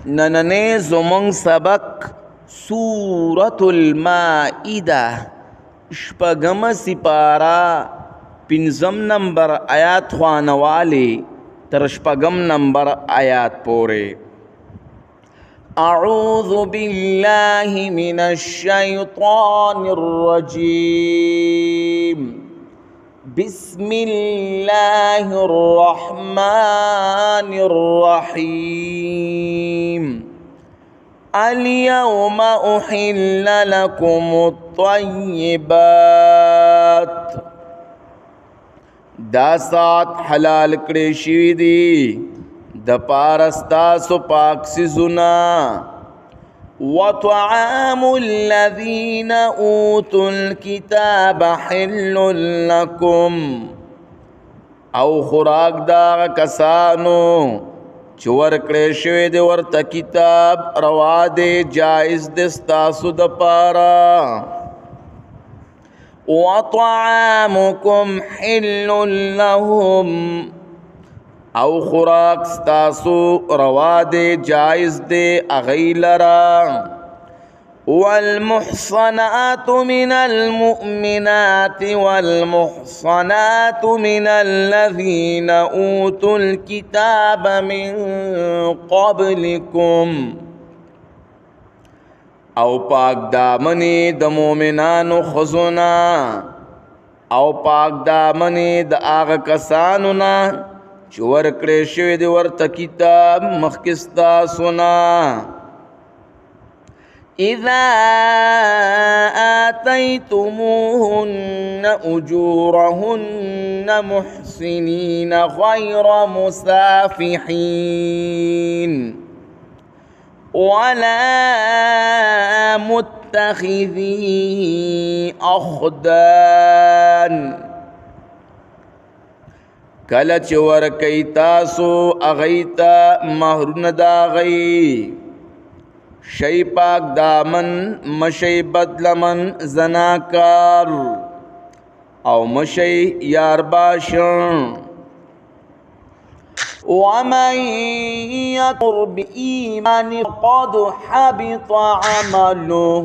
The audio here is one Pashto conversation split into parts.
نننے زمون سبق سورة المائدہ شپگم سپارہ پنزم نمبر آیات خوانوالی تر شپگم نمبر آیات پورے. اعوذ باللہ من الشیطان الرجیم بسم اللہ الرحمن الرحیم. اليوم احل لکم الطیبات. دا سات حلال کړی شوي دي د پاره ستاسو پاک څیزونه. وطعام الذین اوتوا الکتاب حل لکم. او خوراک دا کسانو چې ورکړی شوی دی ورته کتاب روا دی جایز دی ستاسو د پاره. وطعامکم حل لهم. او خوراک ستاسو روا دی جائز دی اغی لرا. والمحصنات من المؤمنات والمحصنات من الذين اوتوا الكتاب من قبلكم. او پاک دامنی د مومنانو خزونا او پاک دامنی د آغا کسانونا چو ورکڑی شوی دی ورطا کتاب مخکستا سنا. اذا آتیتموهن اجورهن محسنین غیر مسافحین ولا متخذی اخدان. کله چې ورکوي تاسو هغوی ته مهرونه د هغوی شی پاک دامن مشی بدلمن زناکار او مشی یارباشن. ومن یکفر بإیمان قد حبط عمله.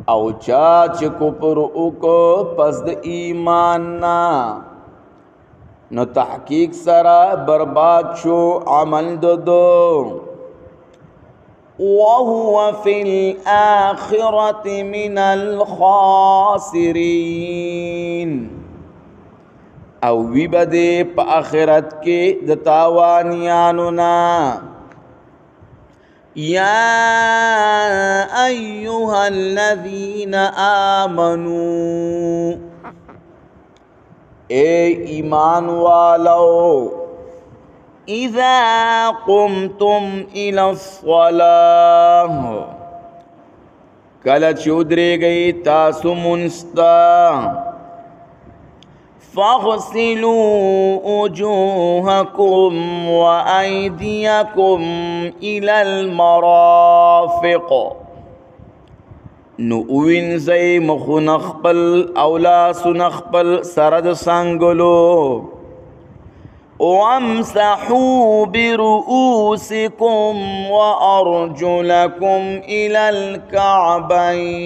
او چا چې کفر وکړ پس د ایمان نه نو تحقیق سره برباد شو عمل ددو. وهو فی الآخرة من الخاسرین. او وی بده په آخرت کې د تاوانیانو نه. یا ایها الذین آمنوا. اے ایمان والو اذا قمتم الى الصلاة. کله چې ودرېږئ تاسو منځ ته فاغسلوا وجوهكم وأيديكم إلى المرافق. نو وینځئ مخونه خپل او لاسونه خپل سره د څنګلو. وامسحوا برؤوسكم وأرجلكم إلى الكعبين.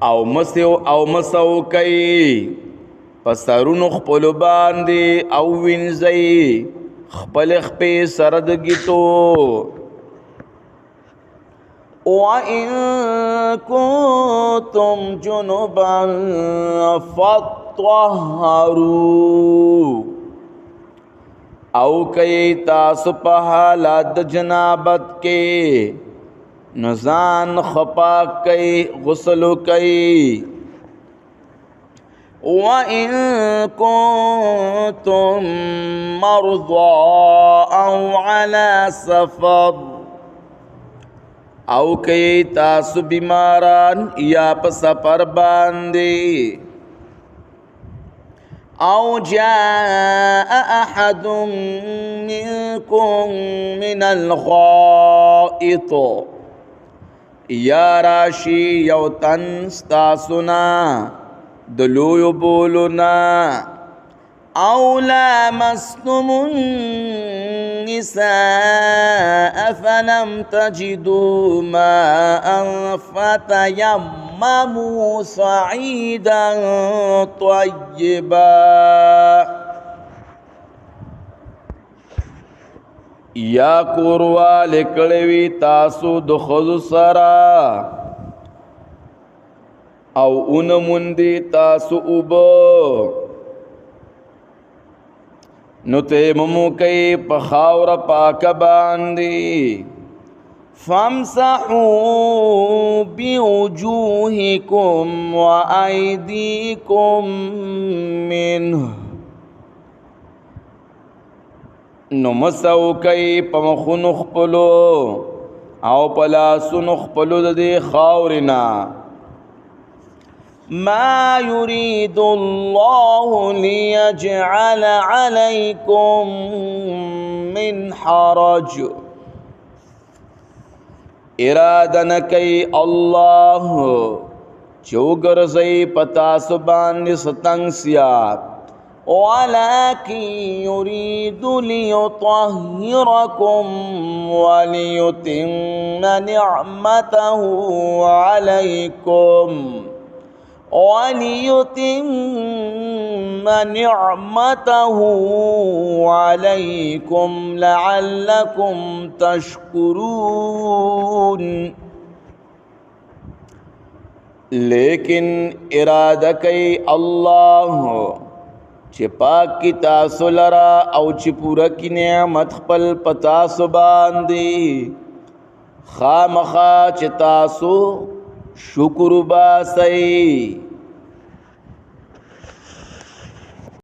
او مسو کوي پسرونو خپلو باندې او وینځئ خپل خپې سره د ګیټو. وَإِن كُنتُمْ جُنُبًا فَاطَّهَّرُوا. او کئی تاسو په حالت د جنابت کې نزان خپاک کئی غسلو کئی. وَإِن كُنتُم مَّرْضَىٰ أَوْ عَلَىٰ سَفَرٍ. او کئی تاسو بیماران یا په سفر باندې. او جاء احد منكم من الغائط. یا راشی یو تن ستاسونا دلویو بولونا. او لامستم النساء فلم تجدوا ماء فتيمموا صعيدا طيبا یا کوروال کړوي تاسو د خذ سرا او اونموندي تاسو وبو نو تیممو کئی پخاور پاک باندی فامسحوا بوجوهکم و ایدیکم منه نو مسو کئی پمخونو خپلو او پلاسونو خپلو دی خاورنا ما يريد الله ليجعل عليكم من حرج اراده نکي الله چوغرزي پتا سبان ستنگ سيات ولكن يريد ليطهركم وليتم نعمته عليكم وَلِيُتِمَّ نِعْمَتَهُ عَلَيْكُمْ لَعَلَّكُمْ تَشْكُرُونَ لیکن ارادہ کئی اللہ چھ پاک کی تاسو لرا او چھ پورا کی نعمت خپل پتاسو باندی خامخا چھ تاسو شکر باسی